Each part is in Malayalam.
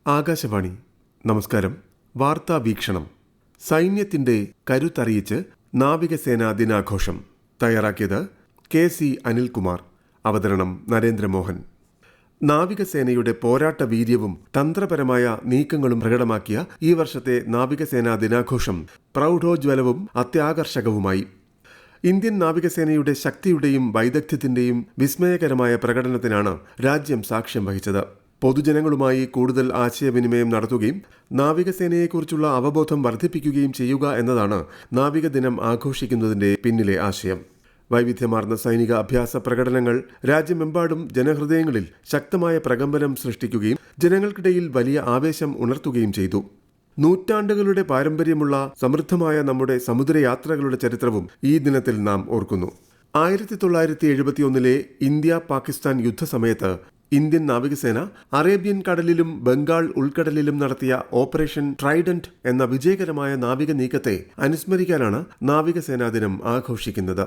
ആകാശവാണി. നമസ്കാരം. വാർത്താ വീക്ഷണം. സൈന്യത്തിന്റെ കരുത്തറിയിച്ച് നാവികസേനാ ദിനാഘോഷം. തയ്യാറാക്കിയത് KC അനിൽകുമാർ. അവതരണം നരേന്ദ്രമോഹൻ. നാവികസേനയുടെ പോരാട്ട വീര്യവും തന്ത്രപരമായ നീക്കങ്ങളും പ്രകടമാക്കിയ ഈ വർഷത്തെ നാവികസേനാ ദിനാഘോഷം പ്രൗഢോജ്വലവും അത്യാകർഷകവുമായി. ഇന്ത്യൻ നാവികസേനയുടെ ശക്തിയുടെയും വൈദഗ്ധ്യത്തിന്റെയും വിസ്മയകരമായ പ്രകടനത്തിനാണ് രാജ്യം സാക്ഷ്യം വഹിച്ചത്. പൊതുജനങ്ങളുമായി കൂടുതൽ ആശയവിനിമയം നടത്തുകയും നാവികസേനയെക്കുറിച്ചുള്ള അവബോധം വർദ്ധിപ്പിക്കുകയും ചെയ്യുക എന്നതാണ് നാവികദിനം ആഘോഷിക്കുന്നതിന്റെ പിന്നിലെ ആശയം. വൈവിധ്യമാർന്ന സൈനിക അഭ്യാസ പ്രകടനങ്ങൾ രാജ്യമെമ്പാടും ജനഹൃദയങ്ങളിൽ ശക്തമായ പ്രകമ്പനം സൃഷ്ടിക്കുകയും ജനങ്ങൾക്കിടയിൽ വലിയ ആവേശം ഉണർത്തുകയും ചെയ്തു. നൂറ്റാണ്ടുകളുടെ പാരമ്പര്യമുള്ള സമൃദ്ധമായ നമ്മുടെ സമുദ്രയാത്രകളുടെ ചരിത്രവും ഈ ദിനത്തിൽ നാം ഓർക്കുന്നു. 1971 ഇന്ത്യ പാകിസ്ഥാൻ യുദ്ധസമയത്ത് ഇന്ത്യൻ നാവികസേന അറേബ്യൻ കടലിലും ബംഗാൾ ഉൾക്കടലിലും നടത്തിയ ഓപ്പറേഷൻ ട്രൈഡന്റ് എന്ന വിജയകരമായ നാവിക നീക്കത്തെ അനുസ്മരിക്കാനാണ് നാവികസേനാ ദിനം ആഘോഷിക്കുന്നത്.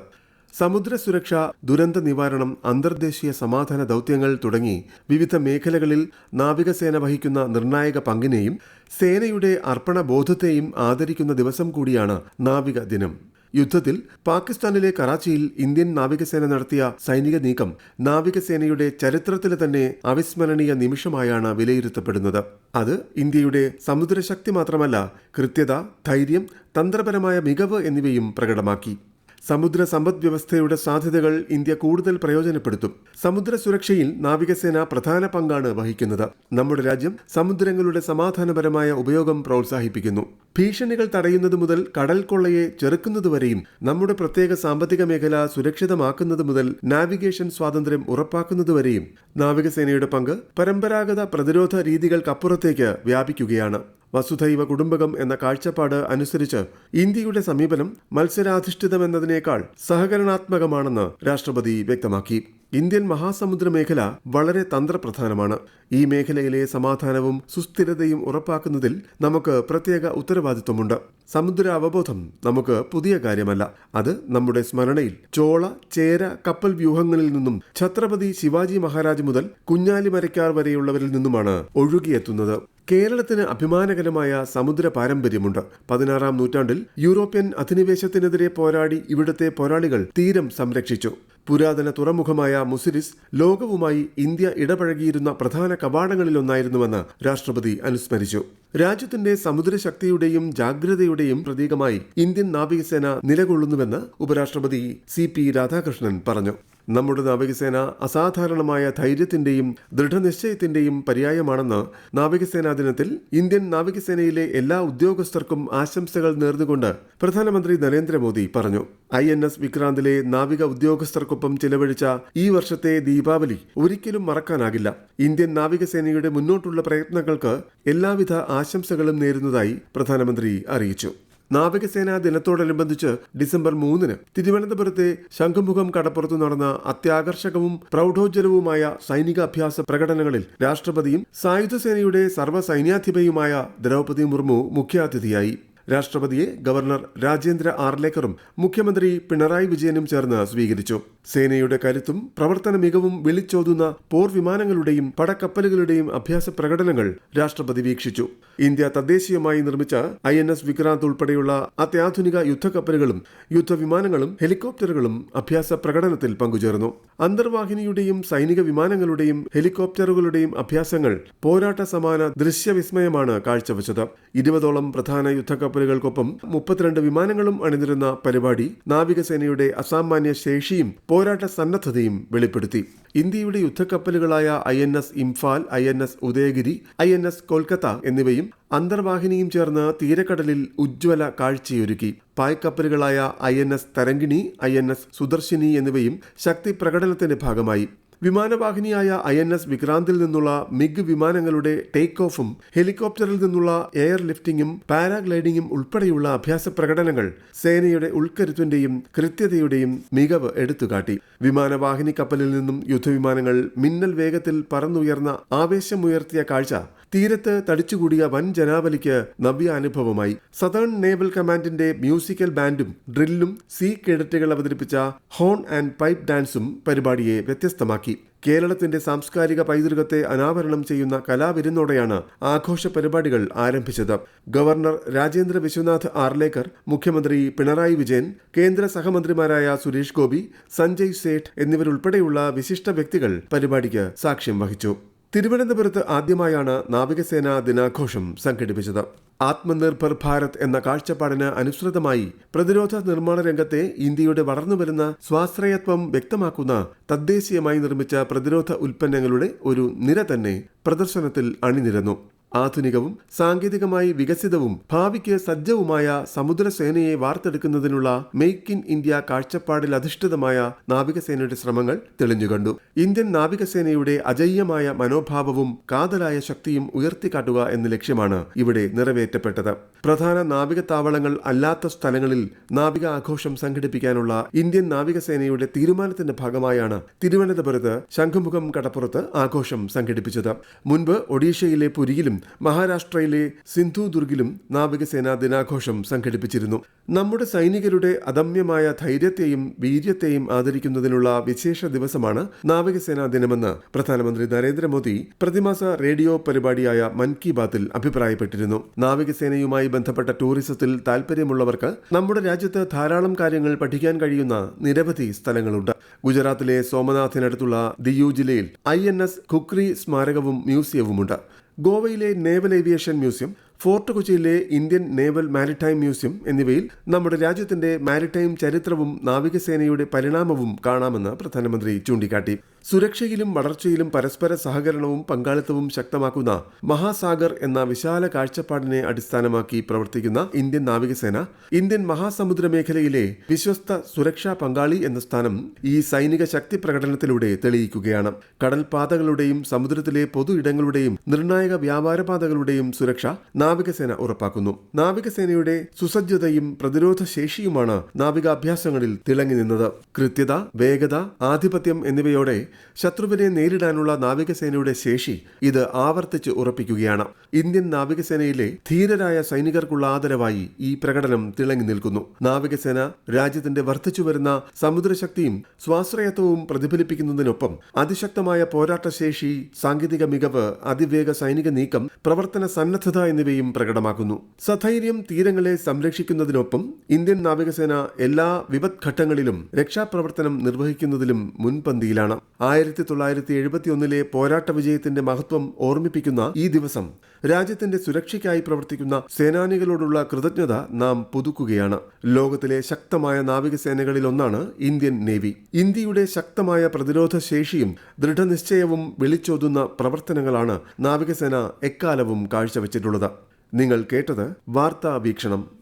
സമുദ്ര സുരക്ഷ, ദുരന്ത നിവാരണം, അന്തർദേശീയ സമാധാന ദൗത്യങ്ങൾ തുടങ്ങി വിവിധ മേഖലകളിൽ നാവികസേന വഹിക്കുന്ന നിർണായക പങ്കിനെയും സേനയുടെ അർപ്പണബോധത്തെയും ആദരിക്കുന്ന ദിവസം കൂടിയാണ് നാവിക ദിനം. യുദ്ധത്തിൽ പാകിസ്ഥാനിലെ കറാച്ചിയിൽ ഇന്ത്യൻ നാവികസേന നടത്തിയ സൈനിക നീക്കം നാവികസേനയുടെ ചരിത്രത്തിലെ തന്നെ അവിസ്മരണീയ നിമിഷമായാണ് വിലയിരുത്തപ്പെടുന്നത്. അത് ഇന്ത്യയുടെ സമുദ്രശക്തി മാത്രമല്ല, കൃത്യത, ധൈര്യം, തന്ത്രപരമായ മികവ് എന്നിവയും പ്രകടമാക്കി. സമുദ്ര സമ്പദ് വ്യവസ്ഥയുടെ സാധ്യതകൾ ഇന്ത്യ കൂടുതൽ പ്രയോജനപ്പെടുത്തും. സമുദ്ര സുരക്ഷയിൽ നാവികസേന പ്രധാന പങ്കാണ് വഹിക്കുന്നത്. നമ്മുടെ രാജ്യം സമുദ്രങ്ങളുടെ സമാധാനപരമായ ഉപയോഗം പ്രോത്സാഹിപ്പിക്കുന്നു. ഭീഷണികൾ തടയുന്നത് മുതൽ കടൽ കൊള്ളയെ ചെറുക്കുന്നതുവരെയും, നമ്മുടെ പ്രത്യേക സാമ്പത്തിക മേഖല സുരക്ഷിതമാക്കുന്നത് മുതൽ നാവിഗേഷൻ സ്വാതന്ത്ര്യം ഉറപ്പാക്കുന്നതുവരെയും നാവികസേനയുടെ പങ്ക് പരമ്പരാഗത പ്രതിരോധ രീതികൾക്കപ്പുറത്തേക്ക് വ്യാപിക്കുകയാണ്. വസുധൈവ കുടുംബകം എന്ന കാഴ്ചപ്പാട് അനുസരിച്ച് ഇന്ത്യയുടെ സമീപനം മത്സരാധിഷ്ഠിതമെന്നതിനേക്കാൾ സഹകരണാത്മകമാണെന്ന് രാഷ്ട്രപതി വ്യക്തമാക്കി. ഇന്ത്യൻ മഹാസമുദ്ര മേഖല വളരെ തന്ത്രപ്രധാനമാണ്. ഈ മേഖലയിലെ സമാധാനവും സുസ്ഥിരതയും ഉറപ്പാക്കുന്നതിൽ നമുക്ക് പ്രത്യേക ഉത്തരവാദിത്വമുണ്ട്. സമുദ്ര അവബോധം നമുക്ക് പുതിയ കാര്യമല്ല. അത് നമ്മുടെ സ്മരണയിൽ ചോള, ചേര കപ്പൽ വ്യൂഹങ്ങളിൽ നിന്നും ഛത്രപതി ശിവാജി മഹാരാജ് മുതൽ കുഞ്ഞാലി മരയ്ക്കാർ വരെയുള്ളവരിൽ നിന്നുമാണ് ഒഴുകിയെത്തുന്നത്. കേരളത്തിന് അഭിമാനകരമായ സമുദ്ര പാരമ്പര്യമുണ്ട്. 16-ാം നൂറ്റാണ്ടിൽ യൂറോപ്യൻ അധിനിവേശത്തിനെതിരെ പോരാടി ഇവിടുത്തെ പോരാളികൾ തീരം സംരക്ഷിച്ചു. പുരാതന തുറമുഖമായ മുസിരിസ് ലോകവുമായി ഇന്ത്യ ഇടപഴകിയിരുന്ന പ്രധാന കവാടങ്ങളിലൊന്നായിരുന്നുവെന്ന് രാഷ്ട്രപതി അനുസ്മരിച്ചു. രാജ്യത്തിന്റെ സമുദ്രശക്തിയുടെയും ജാഗ്രതയുടെയും പ്രതീകമായി ഇന്ത്യൻ നാവികസേന നിലകൊള്ളുന്നുവെന്ന് ഉപരാഷ്ട്രപതി CP രാധാകൃഷ്ണൻ പറഞ്ഞു. നമ്മുടെ നാവികസേന അസാധാരണമായ ധൈര്യത്തിന്റെയും ദൃഢനിശ്ചയത്തിന്റെയും പര്യായമാണെന്ന് നാവികസേനാ ദിനത്തിൽ ഇന്ത്യൻ നാവികസേനയിലെ എല്ലാ ഉദ്യോഗസ്ഥർക്കും ആശംസകൾ നേർന്നുകൊണ്ട് പ്രധാനമന്ത്രി നരേന്ദ്രമോദി പറഞ്ഞു. INS വിക്രാന്തിലെ നാവിക ഉദ്യോഗസ്ഥർക്കൊപ്പം ചിലവഴിച്ച ഈ വർഷത്തെ ദീപാവലി ഒരിക്കലും മറക്കാനാകില്ല. ഇന്ത്യൻ നാവികസേനയുടെ മുന്നോട്ടുള്ള പ്രയത്നങ്ങൾക്ക് എല്ലാവിധ ആശംസകളും നേരുന്നതായി പ്രധാനമന്ത്രി അറിയിച്ചു. നാവികസേനാ ദിനത്തോടനുബന്ധിച്ച് ഡിസംബർ 3 തിരുവനന്തപുരത്തെ ശംഖുമുഖം കടപ്പുറത്ത് നടന്ന അത്യാകർഷകവും പ്രൗഢോജ്വലവുമായ സൈനിക അഭ്യാസ പ്രകടനങ്ങളിൽ രാഷ്ട്രപതിയും സായുധസേനയുടെ സർവ്വസൈന്യാധിപയുമായ ദ്രൗപദി മുർമു മുഖ്യാതിഥിയായി. രാഷ്ട്രപതിയെ ഗവർണർ രാജേന്ദ്ര ആർലേക്കറും മുഖ്യമന്ത്രി പിണറായി വിജയനും ചേർന്ന് സ്വീകരിച്ചു. സേനയുടെ കരുത്തും പ്രവർത്തന മികവും വിളിച്ചോതുന്ന പോർ വിമാനങ്ങളുടെയും പടക്കപ്പലുകളുടെയും അഭ്യാസ പ്രകടനങ്ങൾ രാഷ്ട്രപതി വീക്ഷിച്ചു. ഇന്ത്യ തദ്ദേശീയമായി നിർമ്മിച്ച INS വിക്രാന്ത് ഉൾപ്പെടെയുള്ള അത്യാധുനിക യുദ്ധക്കപ്പലുകളും യുദ്ധവിമാനങ്ങളും ഹെലികോപ്റ്ററുകളും അഭ്യാസ പ്രകടനത്തിൽ പങ്കുചേർന്നു. അന്തർവാഹിനിയുടെയും സൈനിക വിമാനങ്ങളുടെയും ഹെലികോപ്റ്ററുകളുടെയും അഭ്യാസങ്ങൾ പോരാട്ട സമാന ദൃശ്യവിസ്മയമാണ് കാഴ്ചവെച്ചത്. 20ഓളം പ്രധാന യുദ്ധക്കപ്പലുകൾക്കൊപ്പം 32 വിമാനങ്ങളും അണിനിരുന്ന പരിപാടി നാവികസേനയുടെ അസാമാന്യ ശേഷിയും പോരാട്ട സന്നദ്ധതയും വെളിപ്പെടുത്തി. ഇന്ത്യയുടെ യുദ്ധക്കപ്പലുകളായ INS Imphal, INS Udayagiri, INS Kolkata എന്നിവയും അന്തർവാഹിനിയും ചേർന്ന് തീരക്കടലിൽ ഉജ്ജ്വല കാഴ്ചയൊരുക്കി. പായ്ക്കപ്പലുകളായ INS തരംഗിണി, INS സുദർശിനി എന്നിവയും ശക്തി പ്രകടനത്തിന്റെ ഭാഗമായി. വിമാനവാഹിനിയായ INS വിക്രാന്തിൽ നിന്നുള്ള മിഗ് വിമാനങ്ങളുടെ ടേക്ക് ഓഫും ഹെലികോപ്റ്ററിൽ നിന്നുള്ള എയർ ലിഫ്റ്റിംഗും പാരാഗ്ലൈഡിംഗും ഉൾപ്പെടെയുള്ള അഭ്യാസ പ്രകടനങ്ങൾ സേനയുടെ ഉൾക്കരുത്തിന്റെയും കൃത്യതയുടെയും മികവ് എടുത്തുകാട്ടി. വിമാനവാഹിനി കപ്പലിൽ നിന്നും യുദ്ധവിമാനങ്ങൾ മിന്നൽ വേഗത്തിൽ പറന്നുയർന്ന ആവേശമുയർത്തിയ കാഴ്ച തീരത്ത് തടിച്ചുകൂടിയ വൻ ജനാവലിക്ക് നവ്യാനുഭവമായി. സതേൺ നേവൽ കമാൻഡിന്റെ മ്യൂസിക്കൽ ബാൻഡും ഡ്രില്ലും സീ കേഡറ്റുകൾ അവതരിപ്പിച്ച ഹോൺ ആൻഡ് പൈപ്പ് ഡാൻസും പരിപാടിയെ വ്യത്യസ്തമാക്കി. കേരളത്തിന്റെ സാംസ്കാരിക പൈതൃകത്തെ അനാവരണം ചെയ്യുന്ന കലാവിരുന്നോടെയാണ് ആഘോഷ പരിപാടികൾ ആരംഭിച്ചത്. ഗവർണർ രാജേന്ദ്ര വിശ്വനാഥ് ആർലേക്കർ, മുഖ്യമന്ത്രി പിണറായി വിജയൻ, കേന്ദ്ര സഹമന്ത്രിമാരായ സുരേഷ് ഗോപി, സഞ്ജയ് സേഠ് എന്നിവരുൾപ്പെടെയുള്ള വിശിഷ്ട വ്യക്തികൾ പരിപാടിക്ക് സാക്ഷ്യം വഹിച്ചു. തിരുവനന്തപുരത്ത് ആദ്യമായാണ് നാവികസേനാ ദിനാഘോഷം സംഘടിപ്പിച്ചത്. ആത്മനിർഭർ ഭാരത് എന്ന കാഴ്ചപ്പാടിന് അനുസൃതമായി പ്രതിരോധ നിർമ്മാണ രംഗത്തെ ഇന്ത്യയുടെ വളർന്നുവരുന്ന സ്വാശ്രയത്വം വ്യക്തമാക്കുന്ന തദ്ദേശീയമായി നിർമ്മിച്ച പ്രതിരോധ ഉൽപ്പന്നങ്ങളുടെ ഒരു നിര തന്നെ പ്രദർശനത്തിൽ അണിനിരന്നു. ആധുനികവും സാങ്കേതികമായി വികസിതവും ഭാവിക്ക് സജ്ജവുമായ സമുദ്രസേനയെ വാർത്തെടുക്കുന്നതിനുള്ള മെയ്ക്ക് ഇൻ ഇന്ത്യ കാഴ്ചപ്പാടിൽ അധിഷ്ഠിതമായ നാവികസേനയുടെ ശ്രമങ്ങൾ തെളിഞ്ഞുകണ്ടു. ഇന്ത്യൻ നാവികസേനയുടെ അജയ്യമായ മനോഭാവവും കാതലായ ശക്തിയും ഉയർത്തിക്കാട്ടുക എന്ന ലക്ഷ്യമാണ് ഇവിടെ നിറവേറ്റപ്പെട്ടത്. പ്രധാന നാവിക താവളങ്ങൾ അല്ലാത്ത സ്ഥലങ്ങളിൽ നാവിക ആഘോഷം സംഘടിപ്പിക്കാനുള്ള ഇന്ത്യൻ നാവികസേനയുടെ തീരുമാനത്തിന്റെ ഭാഗമായാണ് തിരുവനന്തപുരത്ത് ശംഖുമുഖം കടപ്പുറത്ത് ആഘോഷം സംഘടിപ്പിച്ചത്. മുൻപ് ഒഡീഷയിലെ പുരിയിലും മഹാരാഷ്ട്രയിലെ സിന്ധുദുർഗിലും നാവികസേനാ ദിനാഘോഷം സംഘടിപ്പിച്ചിരുന്നു. നമ്മുടെ സൈനികരുടെ അദമ്യമായ ധൈര്യത്തെയും വീര്യത്തെയും ആദരിക്കുന്നതിനുള്ള വിശേഷ ദിവസമാണ് നാവികസേനാ ദിനമെന്ന് പ്രധാനമന്ത്രി നരേന്ദ്രമോദി പ്രതിമാസ റേഡിയോ പരിപാടിയായ മൻ കി ബാത്തിൽ അഭിപ്രായപ്പെട്ടിരുന്നു. നാവികസേനയുമായി ബന്ധപ്പെട്ട ടൂറിസത്തിൽ താൽപര്യമുള്ളവർക്ക് നമ്മുടെ രാജ്യത്ത് ധാരാളം കാര്യങ്ങൾ പഠിക്കാൻ കഴിയുന്ന നിരവധി സ്ഥലങ്ങളുണ്ട്. ഗുജറാത്തിലെ സോമനാഥിനടുത്തുള്ള ദിയു ജില്ലയിൽ INS ഖുക്രി സ്മാരകവും മ്യൂസിയവുമുണ്ട്. ഗോവയിലെ നേവൽ ഏവിയേഷൻ മ്യൂസിയം, ഫോർട്ട് കൊച്ചിയിലെ ഇന്ത്യൻ നേവൽ മാരിടൈം മ്യൂസിയം എന്നിവയിൽ നമ്മുടെ രാജ്യത്തിന്റെ മാരിടൈം ചരിത്രവും നാവികസേനയുടെ പരിണാമവും കാണാമെന്ന് പ്രധാനമന്ത്രി ചൂണ്ടിക്കാട്ടി. സുരക്ഷയിലും വളർച്ചയിലും പരസ്പര സഹകരണവും പങ്കാളിത്തവും ശക്തമാക്കുന്ന മഹാസാഗർ എന്ന വിശാല കാഴ്ചപ്പാടിനെ അടിസ്ഥാനമാക്കി പ്രവർത്തിക്കുന്ന ഇന്ത്യൻ നാവികസേന ഇന്ത്യൻ മഹാസമുദ്ര മേഖലയിലെ വിശ്വസ്ത സുരക്ഷാ പങ്കാളി എന്ന സ്ഥാനം ഈ സൈനിക ശക്തി പ്രകടനത്തിലൂടെ തെളിയിക്കുകയാണ്. കടൽപാതകളുടെയും സമുദ്രത്തിലെ പൊതു ഇടങ്ങളുടെയും നിർണായക വ്യാപാരപാതകളുടെയും സുരക്ഷ നാവികസേന ഉറപ്പാക്കുന്നു. നാവികസേനയുടെ സുസജ്ജതയും പ്രതിരോധ ശേഷിയുമാണ് നാവികാഭ്യാസങ്ങളിൽ തിളങ്ങി നിന്നത്. കൃത്യത, വേഗത, ആധിപത്യം എന്നിവയോടെ ശത്രുവിനെ നേരിടാനുള്ള നാവികസേനയുടെ ശേഷി ഇത് ആവർത്തിച്ച് ഉറപ്പിക്കുകയാണ്. ഇന്ത്യൻ നാവികസേനയിലെ ധീരരായ സൈനികർക്കുള്ള ആദരവായി ഈ പ്രകടനം തിളങ്ങി നിൽക്കുന്നു. നാവികസേന രാജ്യത്തിന്റെ വർദ്ധിച്ചുവരുന്ന സമുദ്രശക്തിയും സ്വാശ്രയത്വവും പ്രതിഫലിപ്പിക്കുന്നതിനൊപ്പം അതിശക്തമായ പോരാട്ടശേഷി, സാങ്കേതിക മികവ്, അതിവേഗ സൈനിക നീക്കം, പ്രവർത്തന സന്നദ്ധത എന്നിവയും പ്രകടമാക്കുന്നു. സധൈര്യം തീരങ്ങളെ സംരക്ഷിക്കുന്നതിനൊപ്പം ഇന്ത്യൻ നാവികസേന എല്ലാ വിപത്ഘട്ടങ്ങളിലും രക്ഷാപ്രവർത്തനം നിർവഹിക്കുന്നതിലും മുൻപന്തിയിലാണ്. 1971 പോരാട്ട വിജയത്തിന്റെ മഹത്വം ഓർമ്മിപ്പിക്കുന്ന ഈ ദിവസം രാജ്യത്തിന്റെ സുരക്ഷയ്ക്കായി പ്രവർത്തിക്കുന്ന സേനാനികളോടുള്ള കൃതജ്ഞത നാം പുതുക്കുകയാണ്. ലോകത്തിലെ ശക്തമായ നാവികസേനകളിലൊന്നാണ് ഇന്ത്യൻ നേവി. ഇന്ത്യയുടെ ശക്തമായ പ്രതിരോധ ശേഷിയും ദൃഢനിശ്ചയവും വിളിച്ചോതുന്ന പ്രവർത്തനങ്ങളാണ് നാവികസേന എക്കാലവും കാഴ്ചവെച്ചിട്ടുള്ളത്. നിങ്ങൾ കേട്ടത് വാർത്താ വീക്ഷണം.